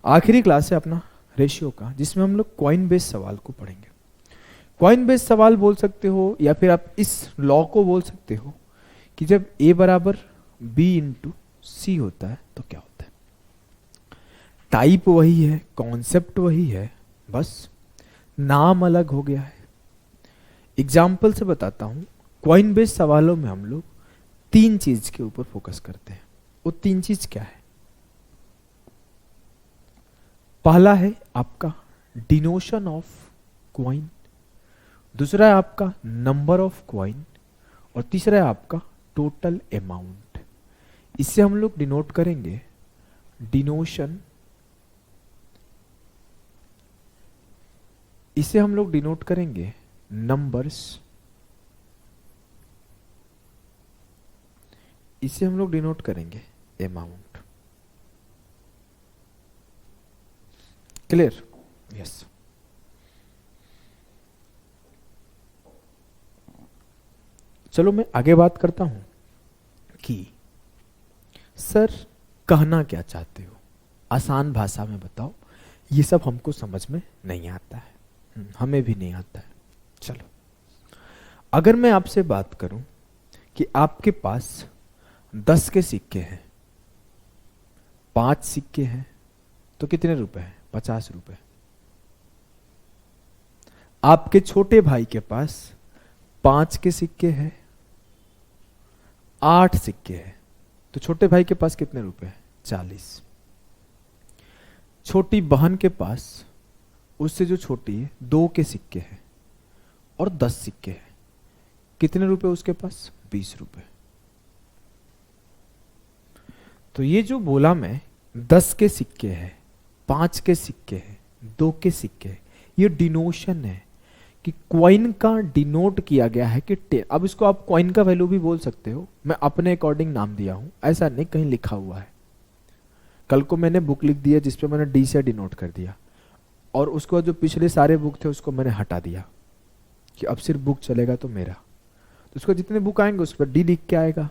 आखिरी क्लास है अपना रेशियो का, जिसमें हम लोग कॉइन बेस्ड सवाल को पढ़ेंगे। कॉइन बेस्ड सवाल बोल सकते हो या फिर आप इस लॉ को बोल सकते हो कि जब a बराबर b इंटू सी होता है तो क्या होता है। टाइप वही है, कॉन्सेप्ट वही है, बस नाम अलग हो गया है। एग्जाम्पल से बताता हूं। कॉइन बेस्ड सवालों में हम लोग तीन चीज के ऊपर फोकस करते हैं। वो तीन चीज क्या है? पहला है आपका डिनोशन ऑफ क्वाइन, दूसरा है आपका नंबर ऑफ क्वाइन, और तीसरा है आपका टोटल अमाउंट। इससे हम लोग डिनोट करेंगे डिनोशन, इसे हम लोग डिनोट करेंगे नंबर्स, इसे हम लोग डिनोट करेंगे अमाउंट। क्लियर? यस। चलो मैं आगे बात करता हूं कि सर कहना क्या चाहते हो, आसान भाषा में बताओ। ये सब हमको समझ में नहीं आता है, हमें भी नहीं आता है। चलो, अगर मैं आपसे बात करूं कि आपके पास 10 के सिक्के हैं, 5 सिक्के हैं, तो कितने रुपए हैं? 50 रुपए। आपके छोटे भाई के पास 5 के सिक्के हैं, 8 सिक्के हैं, तो छोटे भाई के पास कितने रुपए हैं? 40। छोटी बहन के पास, उससे जो छोटी है, 2 के सिक्के हैं और 10 सिक्के हैं, कितने रुपए उसके पास? 20 रुपए। तो ये जो बोला मैं 10 के सिक्के हैं, 5 के सिक्के हैं, 2 के सिक्के हैं, ये डिनोशन है कि क्वाइन का डिनोट किया गया है कि अब इसको आप क्वाइन का वैल्यू भी बोल सकते हो, मैं अपने अकॉर्डिंग नाम दिया हूं, ऐसा नहीं कहीं लिखा हुआ है। कल को मैंने बुक लिख दिया जिसपे मैंने डी से डिनोट कर दिया, और उसको जो पिछले सारे बुक थे उसको मैंने हटा दिया कि अब सिर्फ बुक चलेगा तो मेरा, तो उसको जितने बुक आएंगे उस पर डी लिख के आएगा।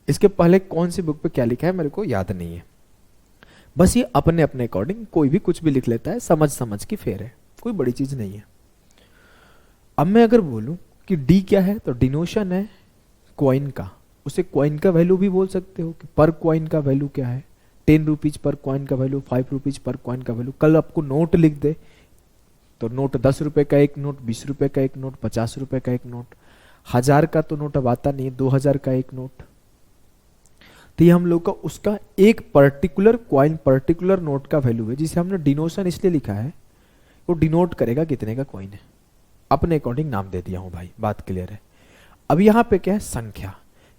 इसके पहले कौन सी बुक पे क्या लिखा है मेरे को याद नहीं है, बस ये अपने अपने अकॉर्डिंग कोई भी कुछ भी लिख लेता है, समझ समझ की फेर है, कोई बड़ी चीज नहीं है। अब मैं अगर बोलूं कि डी क्या है, तो डिनोशन है क्वाइन का, उसे क्वाइन का वैल्यू भी बोल सकते हो कि पर क्वाइन का वैल्यू क्या है, 10 रुपीज पर क्वाइन का वैल्यू, 5 रुपीज पर क्वाइन का वैल्यू। कल आपको नोट लिख दे तो नोट 10 रुपए का एक नोट, 20 रुपए का एक नोट, 50 रुपए का एक नोट, 1000 का तो नोट अब आता नहीं है, 2000 का एक नोट। तो ये हम लोग का उसका एक पर्टिकुलर क्वाइन, पर्टिकुलर नोट का वैल्यू है, जिसे हमने डिनोशन इसलिए लिखा है, वो डिनोट करेगा कितने का क्वाइन है। अपने अकॉर्डिंग नाम दे दिया हूं भाई, बात क्लियर है। अब यहां पे क्या है? संख्या,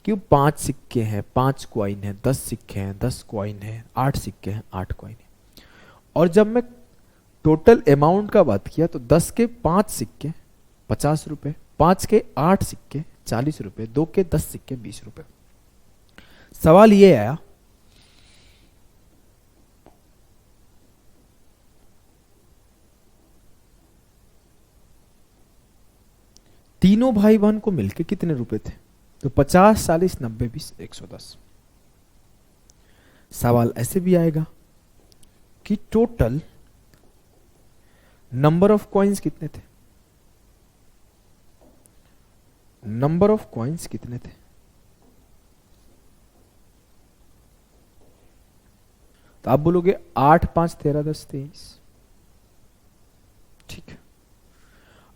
कि 5 सिक्के हैं, 5 क्वाइन है, 10 सिक्के हैं, 10 क्वाइन है, 8 सिक्के हैं, 8 क्वाइन है। और जब मैं टोटल अमाउंट का बात किया तो 10 के 5 सिक्के 50 रुपए, 5 के 8 सिक्के 40 रुपए, 2 के 10 सिक्के 20 रुपए। सवाल ये आया तीनों भाई बहन को मिलके कितने रुपए थे? तो 50, 40, 90, 20, 110। सवाल ऐसे भी आएगा कि टोटल नंबर ऑफ कॉइन्स कितने थे? नंबर ऑफ कॉइन्स कितने थे? तो आप बोलोगे 8, 5, 13, 10, 23। ठीक है।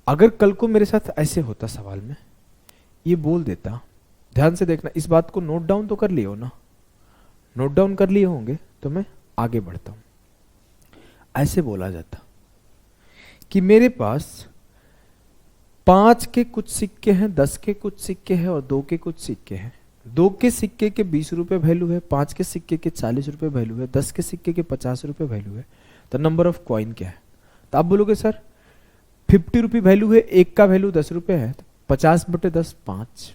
अगर कल को मेरे साथ ऐसे होता सवाल में, ये बोल देता, ध्यान से देखना, इस बात को नोट डाउन तो कर लिए हो ना? नोट डाउन कर लिए होंगे तो मैं आगे बढ़ता हूं। ऐसे बोला जाता कि मेरे पास 5 के कुछ सिक्के हैं, 10 के कुछ सिक्के हैं और 2 के कुछ सिक्के हैं। 2 के सिक्के के 20 रुपए वैल्यू है, 5 के सिक्के के 40 रुपए वैल्यू है, 10 के सिक्के के 50 रुपए वैल्यू है। तो नंबर ऑफ कॉइन क्या है? तो आप बोलोगे सर 50 रुपये वैल्यू है, एक का वैल्यू 10 रुपए है, तो 50 बटे 10 5,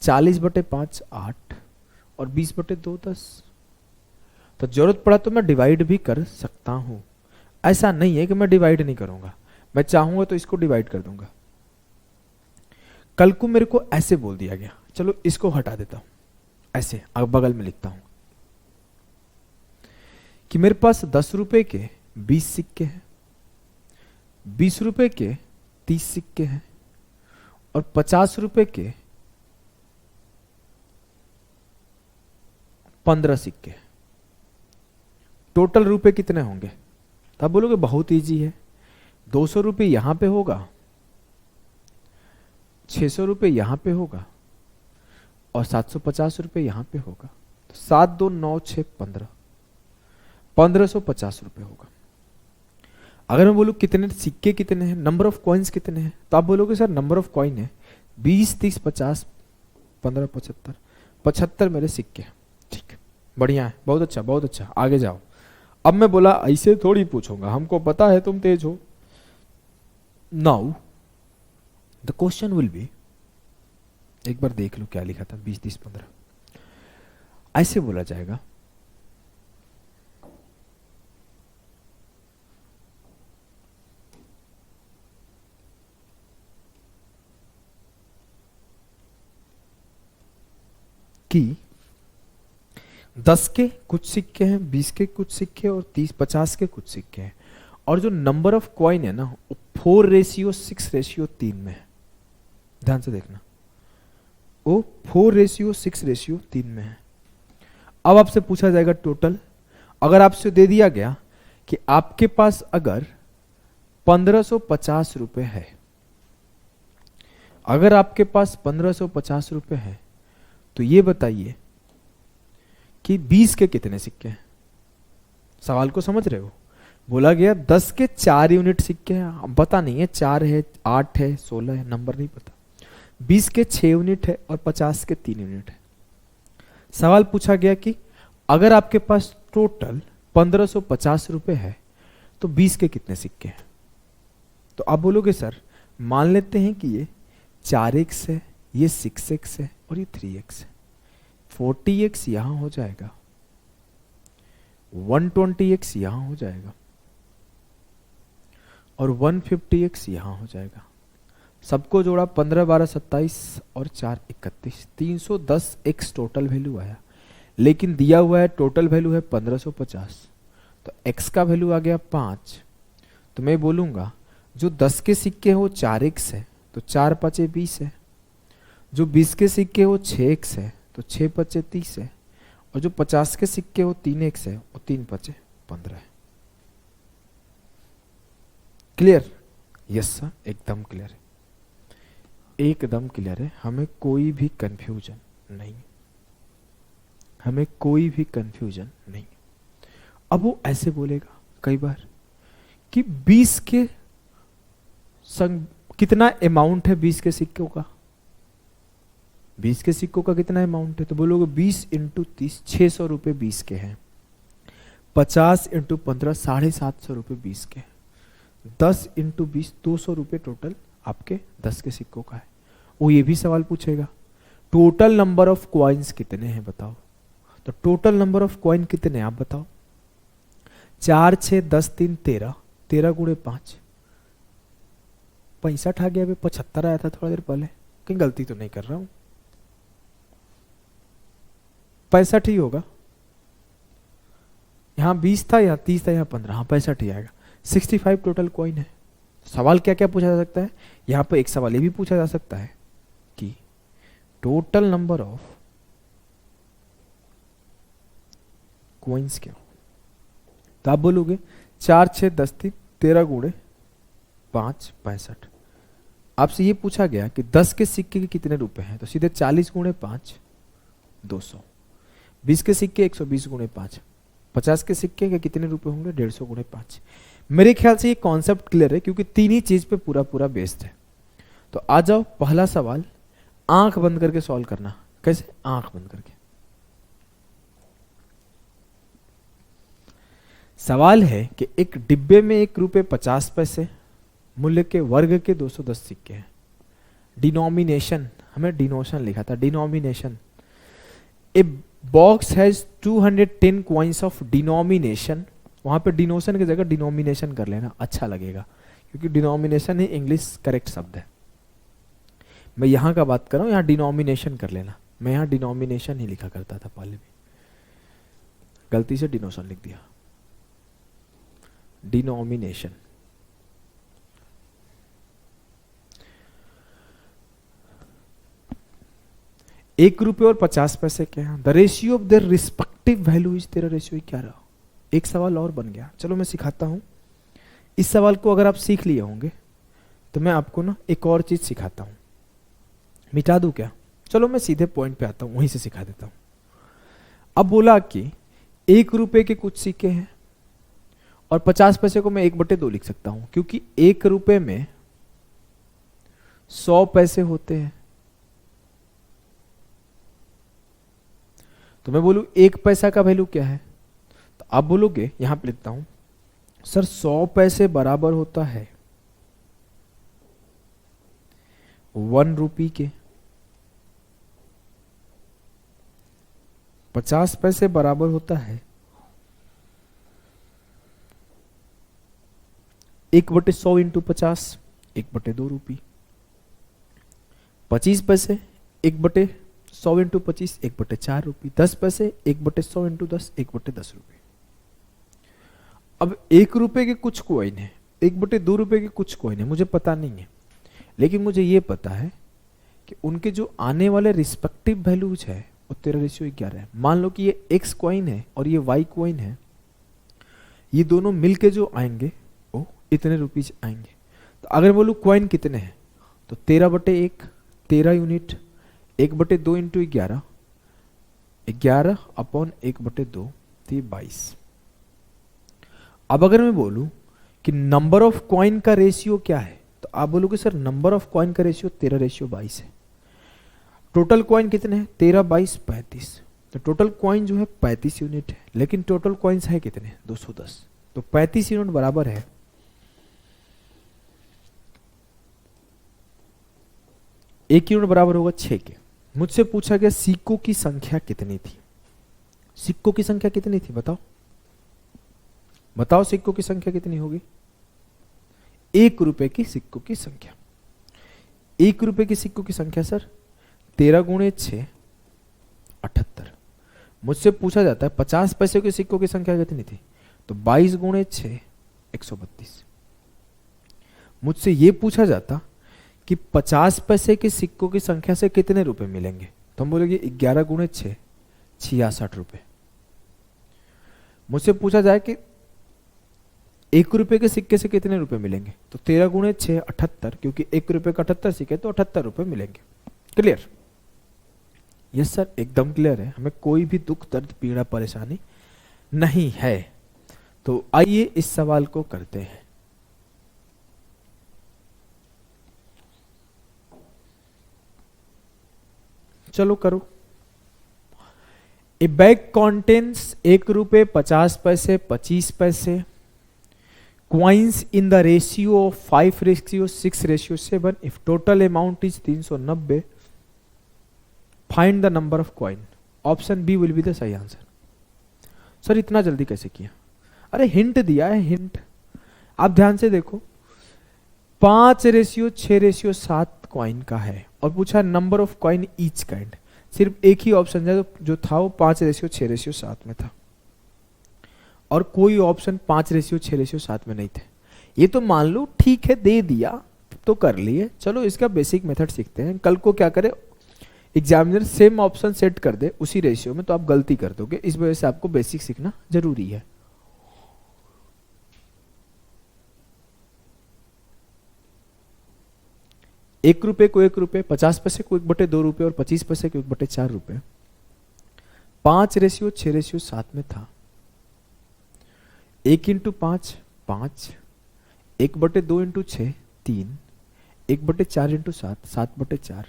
40 बटे 5 8, और 20 बटे 2 10। तो जरूरत पड़ा तो मैं डिवाइड भी कर सकता हूं, ऐसा नहीं है कि मैं डिवाइड नहीं करूंगा, मैं चाहूंगा तो इसको डिवाइड कर दूंगा। कल को मेरे को ऐसे बोल दिया गया, चलो इसको हटा देता हूं, ऐसे अब बगल में लिखता हूं कि मेरे पास 10 रुपए के 20 सिक्के हैं, 20 रुपए के 30 सिक्के हैं और 50 रुपए के 15 सिक्के। टोटल रुपए कितने होंगे? तब बोलोगे बहुत इजी है, 200 रुपए यहां पे होगा, 600 रुपए यहां पे होगा और 750 रुपए यहां पे होगा। तो 7 2 9 6 15, 1550 रुपए होगा। अगर मैं बोलूं कितने सिक्के कितने हैं, नंबर ऑफ कॉइन्स कितने हैं, तो आप बोलोगे सर नंबर ऑफ कॉइन है 20 30 50 15 75, 75 मेरे सिक्के हैं। ठीक, बढ़िया है, बहुत अच्छा बहुत अच्छा, आगे जाओ। अब मैं बोला ऐसे थोड़ी पूछूंगा, हमको पता है तुम तेज हो। Now the question will be, एक बार देख लो क्या लिखा था, 20 30 15। ऐसे बोला जाएगा कि 10 के कुछ सिक्के हैं, 20 के कुछ सिक्के और 30 50 के कुछ सिक्के हैं, और जो नंबर ऑफ कॉइन है ना वो 4:6:3 में है। ध्यान से देखना, वो 4:6:3 में है। अब आपसे पूछा जाएगा टोटल। अगर आपसे दे दिया गया कि आपके पास अगर 1550 रुपए है, अगर आपके पास 1550 रुपए है, तो ये बताइए कि 20 के कितने सिक्के हैं। सवाल को समझ रहे हो? बोला गया 10 के 4 यूनिट सिक्के हैं, अब पता नहीं है 4 है 8 है 16 है, नंबर नहीं पता। 20 के 6 यूनिट है और 50 के 3 यूनिट है। सवाल पूछा गया कि अगर आपके पास टोटल 1550 रुपए है तो 20 के कितने सिक्के हैं। तो आप बोलोगे सर मान लेते हैं कि ये 4x है, ये 6x है और ये 3x है। 40x यहां हो जाएगा, 120x यहां हो जाएगा और 150x यहां हो जाएगा। सबको जोड़ा 15 12 27 और 4 31, 310x टोटल वैल्यू आया। लेकिन दिया हुआ है टोटल वैल्यू है 1550, तो x का वैल्यू आ गया 5। तो मैं बोलूंगा जो 10 के सिक्के हो 4x है तो 4 5 20 है, जो 20 के सिक्के हो 6x है तो 6 5 30 है, और जो 50 के सिक्के हो 3x है और 3 5 15 है। क्लियर? यस सर, एकदम क्लियर है, एकदम क्लियर है, हमें कोई भी कंफ्यूजन नहीं, हमें कोई भी कंफ्यूजन नहीं। अब वो ऐसे बोलेगा कई बार कि 20 के संग कितना अमाउंट है 20 के सिक्कों का, 20 के सिक्कों का कितना अमाउंट है, तो बोलोगे 20 इंटू 30 600 रुपए 20 के हैं, 50 इंटू 15 750 रुपए 20 के, 10 इंटू 20 200 रुपए टोटल आपके 10 के सिक्कों का है। वो ये भी सवाल पूछेगा टोटल नंबर ऑफ कॉइन्स कितने हैं बताओ। तो टोटल नंबर ऑफ कॉइन कितने हैं आप बताओ। 4 6 10 3 13, 13 गुणे 5 65 आ गया। अभी 75 आया था थोड़ा देर पहले, कहीं गलती तो नहीं कर रहा हूं? 65 ही होगा, यहां 20 था, यहां 30 था, यहां 15, हाँ 65 ही आएगा। 65 टोटल कॉइन है। सवाल क्या क्या पूछा जा सकता है यहां पर? एक सवाल ये भी पूछा जा सकता है कि टोटल नंबर ऑफ कॉइन्स क्या हो। तो आप बोलोगे 4 6 10 3 13 गुणे 5 65। आपसे ये पूछा गया कि 10 के सिक्के के कितने रुपए हैं, तो सीधे 40 गुणे 5 200, 20 के सिक्के 120 गुणे 5, 50 के सिक्के के कितने रुपए होंगे 150 गुणे 5। मेरे ख्याल से ये कॉन्सेप्ट क्लियर है क्योंकि तीन ही चीज पे पूरा पूरा बेस्ड है। तो आ जाओ, पहला सवाल आंख बंद करके सॉल्व करना। कैसे? आंख बंद करके। सवाल है कि एक डिब्बे में 1 रुपए 50 पैसे मूल्य के वर्ग के 210 सिक्के हैं। डिनोमिनेशन, हमें डिनोशन लिखा था, denomination. A box has 210 coins of denomination. वहां पे डिनोशन की जगह डिनोमिनेशन कर लेना, अच्छा लगेगा, क्योंकि डिनोमिनेशन ही इंग्लिश करेक्ट शब्द है। मैं यहां का बात कर रहा हूं, यहां डिनोमिनेशन कर लेना। मैं यहां डिनोमिनेशन ही लिखा करता था पहले भी, गलती से डिनोशन लिख दिया। डिनोमिनेशन। ₹1.50 के हैं, the ratio of their respective value is, तेरा रेशियो क्या रहा? एक सवाल और बन गया। चलो मैं सिखाता हूं। इस सवाल को अगर आप सीख लिए होंगे तो मैं आपको ना एक और चीज सिखाता हूं। मिटा दूं क्या? चलो मैं सीधे पॉइंट पे आता हूं, वहीं से सिखा देता हूं। अब बोला कि ₹1 के कुछ सिक्के हैं और 50 पैसे को मैं 1/2 लिख सकता हूं, क्योंकि ₹1 में 100 पैसे होते हैं। तो मैं बोलूं 1 पैसा का वैल्यू क्या है, तो आप बोलोगे, यहां पे लिखता हूं, सर 100 पैसे बराबर होता है 1 रुपी के, 50 पैसे बराबर होता है 1/100 इंटू 50, 1/2 रुपी। 25 पैसे 1/100 इंटू 25, 1/4 रुपी। 10 पैसे 1/100 इंटू 10, 1/10 रुपी। अब ₹1 के कुछ कॉइन है, 1/2 के कुछ कॉइन है, मुझे पता नहीं है, लेकिन मुझे ये पता है कि उनके जो आने वाले रिस्पेक्टिव वैल्यूज है वो तेरा रेशियो 11 है। मान लो कि ये X कॉइन है और ये Y कॉइन है, ये दोनों मिलके जो आएंगे वो इतने रुपीज आएंगे। तो अगर बोलूँ कॉइन कितने हैं, तो 13/1, 13 यूनिट, 1/2 इंटू 11, 11/1/2, 22। अब अगर मैं बोलूं कि नंबर ऑफ कॉइन का रेशियो क्या है, तो आप बोलोगे सर नंबर ऑफ कॉइन का रेशियो 13:22 है। टोटल कॉइन कितने हैं? 13, 22, 35। तो टोटल कॉइन जो है 35 यूनिट है, लेकिन टोटल कॉइन्स है कितने? 210। तो 35 यूनिट बराबर है 1 यूनिट बराबर होगा 6 के। मुझसे पूछा गया सिक्कों की संख्या कितनी थी। सिक्कों की संख्या कितनी थी बताओ, बताओ सिक्कों की संख्या कितनी होगी? ₹1 की सिक्कों की संख्या। ₹1 के सिक्कों की संख्या सर 13 गुणे 6, 78। मुझसे पूछा जाता है 50 पैसे के सिक्कों की संख्या कितनी थी, तो 22 गुणे 6, 132। मुझसे यह पूछा जाता कि 50 पैसे के सिक्कों की संख्या से कितने रुपए मिलेंगे, तो हम बोलेंगे 11 गुणे 6, 66 रुपए। मुझसे पूछा जाए कि ₹1 के सिक्के से कितने रुपए मिलेंगे, तो 13 गुणे 6, 78, क्योंकि ₹1 का 78 सिक्के तो 78 रुपए मिलेंगे। क्लियर? यस सर, एकदम क्लियर है, हमें कोई भी दुख दर्द पीड़ा परेशानी नहीं है। तो आइए इस सवाल को करते हैं। चलो करो। ए बैग कॉन्टेन्स ₹1, 50 पैसे, 25 पैसे, coins in the ratio of 5:6:7. If total amount is 390, find the number of coin. Option B will be the सही आंसर। सर इतना जल्दी कैसे किया? अरे हिंट दिया है, हिंट। आप ध्यान से देखो, 5:6:7 कॉइन का है और पूछा number of coin each kind. सिर्फ एक ही ऑप्शन है जो था वो 5:6:7 में था, और कोई ऑप्शन 5:6:7 में नहीं थे। ये तो मान लो ठीक है, दे दिया तो कर लिए। चलो इसका बेसिक मेथड सीखते हैं। कल को क्या करे, एग्जामिनर सेम ऑप्शन सेट कर दे उसी रेशियो में, तो आप गलती कर दोगे। इस वजह से आपको बेसिक सीखना जरूरी है। ₹1 को ₹1, 50 पैसे को 1/2 रुपए और 25 पैसे को 1/4 रुपए 5:6:7 में था। 1 इंटू 5, 5, 1/2 इंटू 6, 3, 1/4 इंटू 7, 7/4,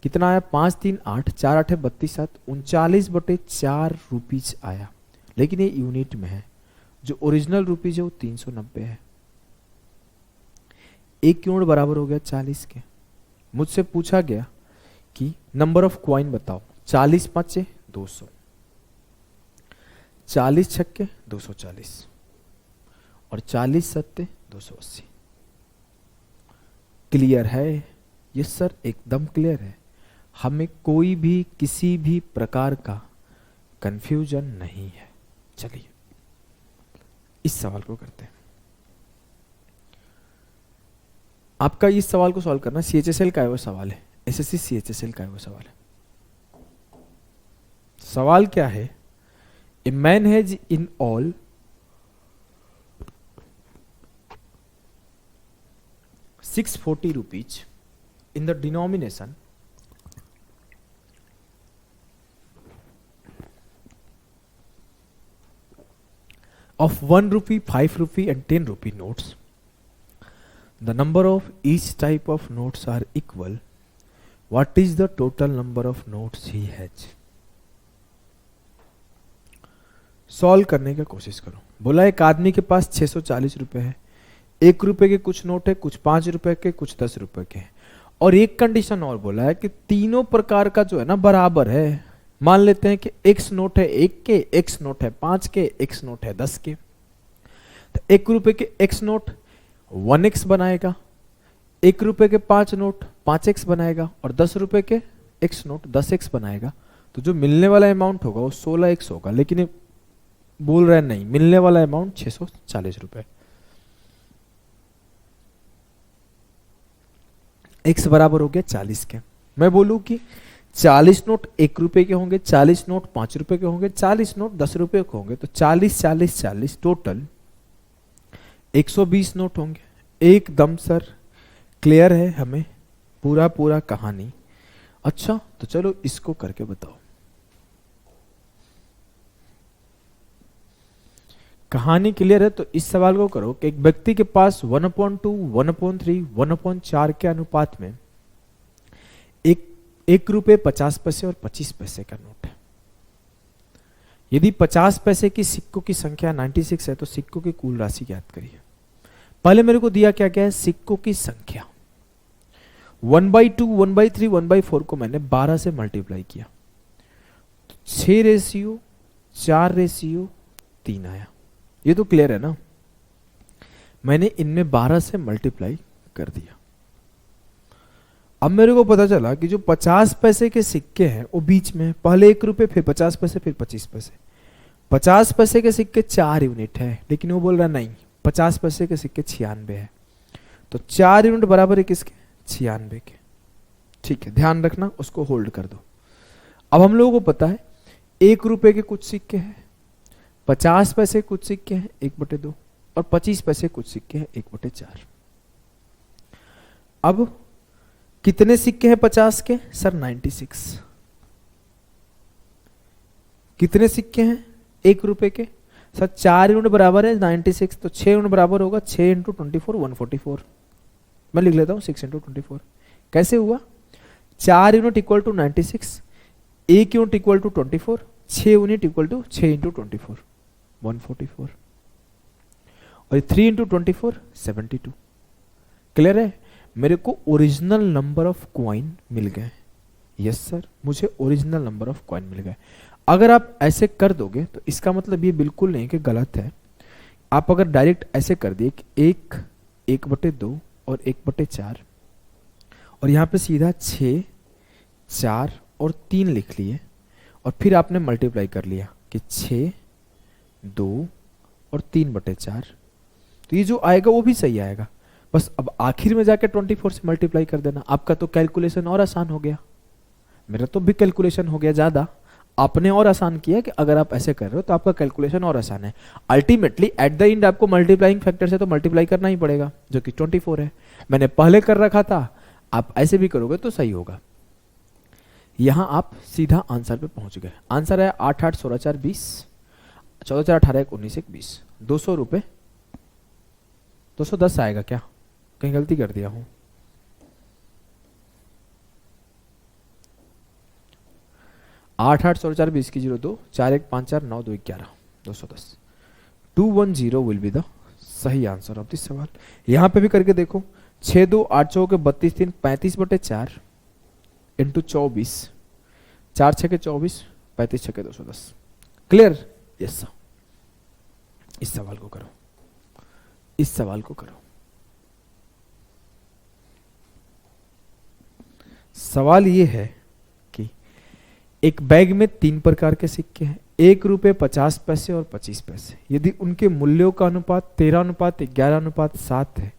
कितना आया? 5, 3, 8, 4, 8, 32, 7, 39/4 रुपीज आया। लेकिन ये यूनिट में है, जो ओरिजिनल रुपीज है वो 390 है। 1 यूनिट बराबर हो गया 40 के। मुझसे पूछा गया कि नंबर ऑफ कॉइन बताओ। 40 5 200, 40 6 240 और 40 7 280। क्लियर है? यस सर, एकदम क्लियर है। हमें कोई भी किसी भी प्रकार का कंफ्यूजन नहीं है। चलिए इस सवाल को करते हैं। आपका इस सवाल को सॉल्व करना, CHSL का है वो सवाल है, SSC CHSL का है वो सवाल है। सवाल क्या है? A man has in all 640 rupees in the denomination of 1 rupee, 5 rupee and 10 rupee notes. The number of each type of notes are equal. What is the total number of notes he has? Solve करने की कोशिश करो। बोला एक आदमी के पास 640 रुपए है, 1 रुपए के कुछ नोट है, कुछ 5 रुपए के, कुछ 10 रुपए के, और एक कंडीशन और बोला है कि तीनों प्रकार का जो है ना बराबर है। मान लेते हैं कि X नोट है 1 के, X नोट है 5 के, X नोट है 10 के। तो 1 रुपए के X नोट 1X बनाएगा, 1 रुपए के 5 नोट 5X बनाएगा, और 10 रुपए के X नोट 10X बनाएगा। तो जो मिलने वाला अमाउंट होगा वो 16X होगा, लेकिन ये बोल रहे हैं नहीं, मिलने वाला अमाउंट 640 रुपए। X बराबर हो गया 40 के। मैं बोलूं कि 40 नोट 1 रुपए के होंगे, 40 नोट 5 रुपए के होंगे, 40 नोट 10 रुपए के होंगे, तो 40 40 40 टोटल 120 नोट होंगे। एकदम सर क्लियर है हमें पूरा कहानी। अच्छा तो चलो इसको करके बताओ। कहानी क्लियर है तो इस सवाल को करो कि एक व्यक्ति के पास 1/2, 1/3, 1/4 के अनुपात में 1 रुपए 50 पैसे और 25 पैसे का नोट है। यदि 50 पैसे की सिक्कों की संख्या 96 है तो सिक्कों की कुल राशि ज्ञात करिए। पहले मेरे को दिया क्या क्या है? सिक्कों की संख्या। 1/2, 1/3, 1/4 को मैंने 12 से मल्टीप्लाई किया, 6:4:3 आया। ये तो क्लियर है ना? मैंने इनमें 12 से मल्टीप्लाई कर दिया। अब मेरे को पता चला कि जो 50 पैसे के सिक्के हैं वो बीच में, पहले 1 रुपए, फिर 50 पैसे, फिर 25 पैसे। 50 पैसे के सिक्के 4 यूनिट है, लेकिन वो बोल रहा नहीं 50 पैसे के सिक्के 96 है, तो 4 यूनिट बराबर है किसके? 96 के। ठीक है, ध्यान रखना, उसको होल्ड कर दो। अब हम लोगों को पता है 1 रुपए के कुछ सिक्के हैं, 50 पैसे कुछ सिक्के हैं 1/2, और 25 पैसे कुछ सिक्के हैं 1/4। अब कितने सिक्के हैं 50 के? सर 96। कितने सिक्के हैं 1 रुपए के? सर 4 यूनिट बराबर है 96, तो 6 यूनिट बराबर होगा 6 × 24 144। मैं लिख लेता हूं 6 × 24। कैसे हुआ? 4 unit equal to 96, 1 unit equal to 24, 6 unit equal to 6 × 24 144, और 3 × 24 72। क्लियर है? मेरे को ओरिजिनल नंबर ऑफ कॉइन मिल गए। यस सर, मुझे ओरिजिनल नंबर ऑफ कॉइन मिल गए। अगर आप ऐसे कर दोगे तो इसका मतलब ये बिल्कुल नहीं कि गलत है। आप अगर डायरेक्ट ऐसे कर दिए कि 1, 1/2 और 1/4, और यहाँ पे सीधा 6, 4 और 3 लिख लिए, और फिर आपने मल्टीप्लाई कर लिया कि 6, 2 और 3/4, तो ये जो आएगा वो भी सही आएगा। बस अब आखिर में जाके 24 से मल्टीप्लाई कर देना। आपका तो कैलकुलेशन और आसान हो गया, मेरा तो भी कैलकुलेशन हो गया ज्यादा, आपने और आसान किया कि अगर आप ऐसे कर रहे हो तो आपका कैलकुलेशन और आसान है। अल्टीमेटली एट द एंड आपको मल्टीप्लाइंग फैक्टर से तो मल्टीप्लाई करना ही पड़ेगा, जो कि 24 है। मैंने पहले कर रखा था, आप ऐसे भी करोगे तो सही होगा। यहां आप सीधा आंसर पे पहुंच गए। आंसर है 8 8 16 4 20, 14 4 18 1 19 1 20। 200 रुपए, 210 आएगा क्या? कहीं गलती कर दिया हूं? आठ 8 16 4 20 की 02 4 1 5 4 9 2 11 210 210 विल बी द सही आंसर ऑफ दिस सवाल। यहां पे भी करके देखो। 6 2 8 4 के 32 3 35/4 इंटू 24, 4 6 के 24, 35 6 के 210। क्लियर? Yes sir. इस सवाल को करो, इस सवाल को करो। सवाल ये है कि एक बैग में 3 प्रकार के सिक्के हैं, 1 रुपए 50 पैसे और 25 पैसे। यदि उनके मूल्यों का अनुपात 13:11:7 है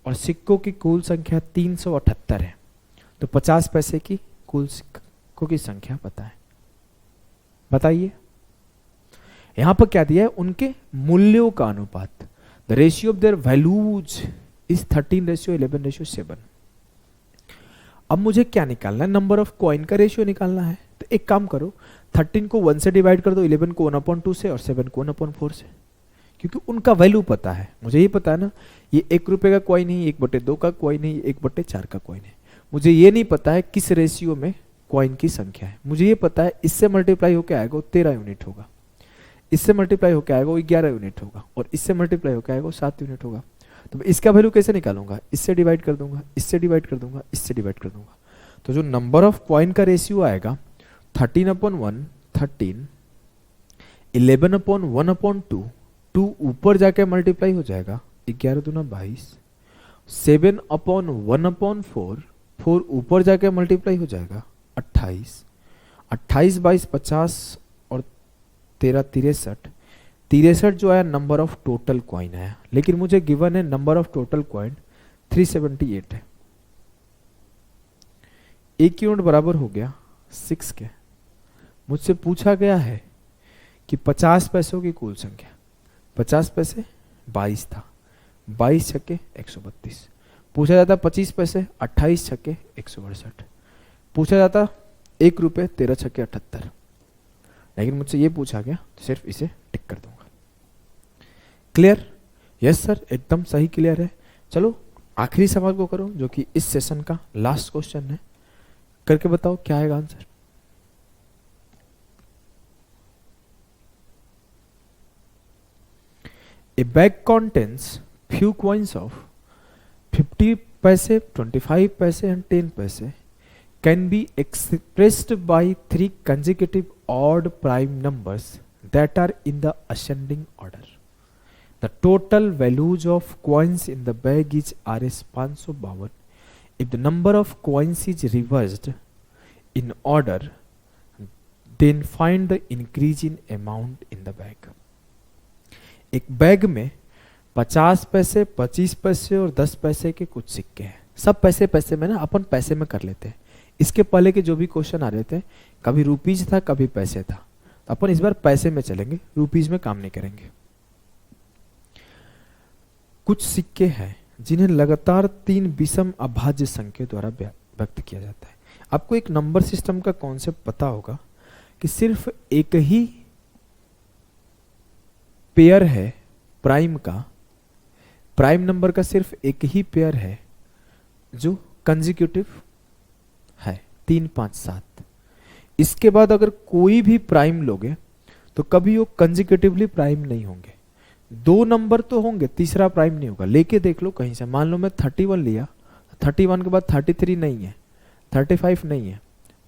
और सिक्कों की कुल संख्या 378 है, तो 50 पैसे की कुल सिक्कों की संख्या बताएं। बताइए यहां पर क्या दिया है, उनके मूल्यों का अनुपात, the ratio of their values is 13:11:7। अब मुझे क्या निकालना है, नंबर ऑफ कॉइन का रेशियो निकालना है। तो एक काम करो, 13 को 1 से डिवाइड कर दो, 11 को 1/2 से और 7 को 1/4 से, क्योंकि उनका वैल्यू पता है। मुझे ये पता है ना, ये 1 रुपए का कॉइन है, 1/2 का कॉइन है, 1/4 का कॉइन है। मुझे ये नहीं पता है किस रेशियो में कॉइन की संख्या है। मुझे ये पता है इससे मल्टीप्लाई होकर आएगा वो 13 यूनिट होगा, इससे मल्टीप्लाई होकर आएगा वो 11 यूनिट होगा, और इससे मल्टीप्लाई होकर आएगा वो 7 यूनिट होगा। तो मैं इसका वैल्यू कैसे निकालूंगा, इससे डिवाइड कर दूंगा, इससे डिवाइड कर दूंगा, इससे डिवाइड कर दूंगा। तो जो नंबर ऑफ कॉइन का रेशियो आएगा 13/1 13, 11/1/2, 2 ऊपर जाके मल्टीप्लाई हो जाएगा, 11 दूना 22, 7/1/4, 4 ऊपर जाके मल्टीप्लाई हो जाएगा 28, 28 22 50 और 13 63, 63 जो आया नंबर ऑफ टोटल कॉइन आया। लेकिन मुझे गिवन है नंबर ऑफ टोटल कॉइन 378 है। एक यूनिट बराबर हो गया 6 के। मुझसे पूछा गया है कि 50 पैसों की कुल संख्या, 50 पैसे 22 था, 22 छक्के 132। पूछा जाता 25 पैसे, 28 छक्के 168। पूछा जाता 1 रुपये, 13 छक्के 78। लेकिन मुझसे ये पूछा गया तो सिर्फ इसे टिक कर दूंगा। क्लियर? यस सर, एकदम सही क्लियर है। चलो आखिरी सवाल को करो, जो कि इस सेशन का लास्ट क्वेश्चन है। करके बताओ क्या आएगा answer. A bag contains few coins of 50 पैसे, 25 पैसे and 10 पैसे can be expressed by 3 consecutive odd prime numbers that are in the ascending order. The total values of coins in the bag is Rs 552. If the number of coins is reversed in order, then find the increase in amount in the bag. एक bag में 50 पैसे, 25 पैसे और 10 पैसे के कुछ सिक्के हैं। सब पैसे पैसे में ना अपन पैसे में कर लेते हैं। इसके पहले के जो भी क्वेश्चन आ रहे थे, कभी रुपीज था कभी पैसे था, तो अपन इस बार पैसे में चलेंगे, रुपीज में काम नहीं करेंगे। कुछ सिक्के हैं जिन्हें लगातार 3 विषम अभाज्य संख्या द्वारा व्यक्त किया जाता है। आपको एक नंबर सिस्टम का कॉन्सेप्ट पता होगा कि सिर्फ एक ही पेयर है प्राइम का, प्राइम नंबर का सिर्फ एक ही पेयर है जो कंसेक्यूटिव है, 3 5 7। इसके बाद अगर कोई भी प्राइम लोगे तो कभी वो कंसेक्यूटिवली प्राइम नहीं होंगे। 2 नंबर तो होंगे, तीसरा प्राइम नहीं होगा। लेके देख लो कहीं से, मान लो मैं 31 लिया, 31 के बाद 33 नहीं है, 35 नहीं है,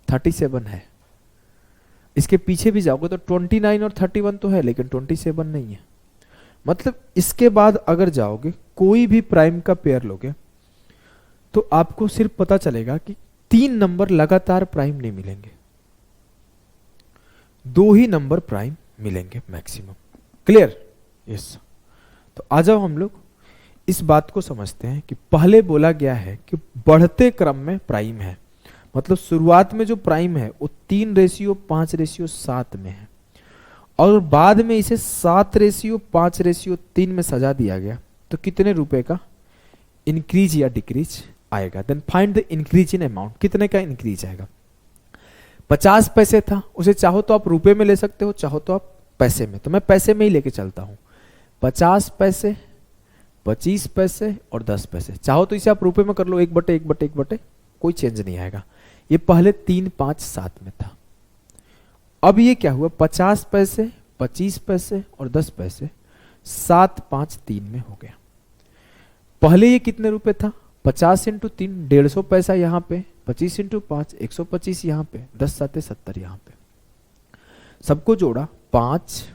37 है। इसके पीछे भी जाओगे तो 29 और 31 तो है, लेकिन 27 नहीं है। मतलब इसके बाद अगर जाओगे कोई भी प्राइम का पेयर लोगे तो आपको सिर्फ पता चलेगा कि 3 नंबर लगातार प्राइम नहीं मिलेंगे, 2 ही नंबर प्राइम मिलेंगे मैक्सिमम। क्लियर? यस। तो आ जाओ हम लोग इस बात को समझते हैं कि पहले बोला गया है कि बढ़ते क्रम में प्राइम है, मतलब शुरुआत में जो प्राइम है वो 3:5:7 में है, और बाद में इसे 7:5:3 में सजा दिया गया। तो कितने रुपए का इंक्रीज या डिक्रीज आएगा? Then find the increase in amount. कितने का इंक्रीज आएगा? 50 पैसे था, उसे चाहो तो आप रुपए में ले सकते हो, चाहो तो आप पैसे में। तो मैं पैसे में ही लेके चलता हूं। 50 पैसे, 25 पैसे और 10 पैसे। चाहो तो इसे आप रुपए में कर लो, 1/1/1/1, कोई चेंज नहीं आएगा। ये पहले 3 5 7 में था। अब ये क्या हुआ? 50 पैसे, 25 पैसे और 10 पैसे 7 5 3 में हो गया। पहले ये कितने रुपए था? 50 × 3 150 पैसा यहाँ पे, 25 × 5 125 यहाँ पे, 10 7 70 यहाँ पे। सबको जोड़ा 5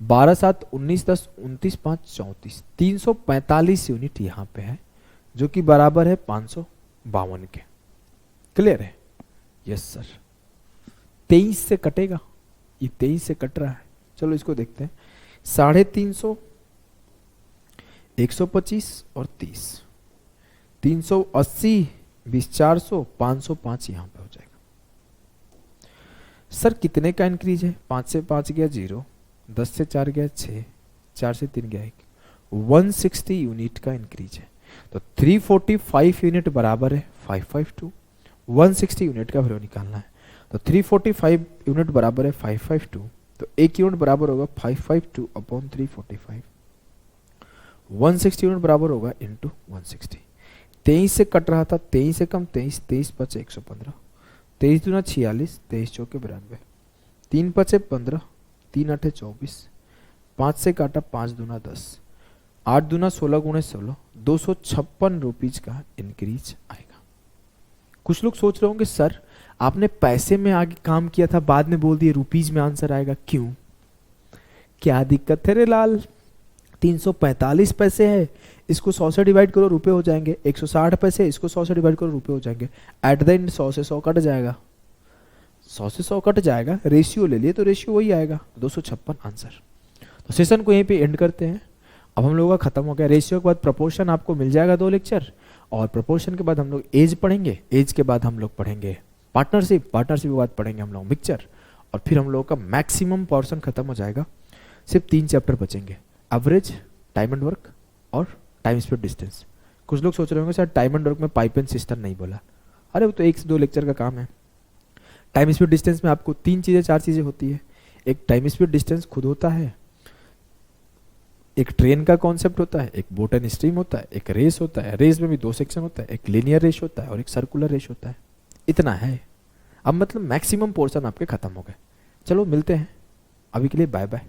12 7 19 10 29 5 34, 345 यूनिट यहाँ पे है, जो कि बराबर है 552 के। क्लियर है? Yes sir. 23 से कटेगा, ये 23 से कट रहा है। चलो इसको देखते हैं। 350 125 और 30, 380, 20, 400, 505 यहां पे हो जाएगा। सर कितने का इंक्रीज है? 5 से 5 गया 0, 10 से 4 गया 6, 4 से 3 गया 1, 160 यूनिट का इंक्रीज है। तो 345 यूनिट बराबर है 552, 160 यूनिट का वैल्यू निकालना है। तो 345 यूनिट बराबर है 552, तो 1 यूनिट बराबर होगा 552 अपॉन 345, 160 यूनिट बराबर होगा इंटू 160। 23 से कट रहा था, 23 से कम 23, 23 बचे 115, 23 दूना 46, 23 चौके 92, 3 बचे 15, 3 आठे 24, 5 से काटा 5 दूना 10, 8 दूना 16 गुणे 16, 256 रुपीज का इंक्रीज आएगा। कुछ लोग सोच रहे होंगे सर आपने पैसे में आगे काम किया था, बाद में बोल दिए रुपीज में आंसर आएगा, क्यों? क्या दिक्कत है रे लाल? 345 पैसे है, इसको 100 से डिवाइड करो रुपए हो जाएंगे, 160 पैसे इसको 100 से डिवाइड करो रुपए हो जाएंगे। एट द एंड 100 से 100 कट जाएगा, 100 से 100 कट जाएगा, रेशियो ले लिए तो रेशियो वही आएगा, 256 आंसर। तो सेशन को यहीं पे एंड करते हैं। अब हम लोगों का खत्म हो गया। रेशियो के बाद प्रोपोर्शन आपको मिल जाएगा 2 लेक्चर, और प्रोपोर्शन के बाद हम लोग एज पढ़ेंगे, एज के बाद हम लोग पढ़ेंगे पार्टनरशिप, पार्टनरशिप के बाद पढ़ेंगे हम लोग मिक्सचर, और फिर हम लोगों का मैक्सिमम पोर्शन खत्म हो जाएगा। सिर्फ 3 चैप्टर बचेंगे, एवरेज, टाइम एंड वर्क और टाइम स्पीड डिस्टेंस। कुछ लोग सोच रहे होंगे सर टाइम एंड वर्क में पाइप एंड सिस्टम नहीं बोला, अरे वो तो 1 से 2 लेक्चर का काम है। टाइम स्पीड डिस्टेंस में आपको 3 चीज़ें 4 चीज़ें होती है। एक टाइम स्पीड डिस्टेंस खुद होता है, एक ट्रेन का कॉन्सेप्ट होता है, एक बोट एंड स्ट्रीम होता है, एक रेस होता है, रेस में भी 2 सेक्शन होता है, एक लीनियर रेस होता है और एक सर्कुलर रेस होता है। इतना है। अब मतलब मैक्सिमम पोर्शन आपके खत्म हो गए। चलो मिलते हैं, अभी के लिए बाय बाय।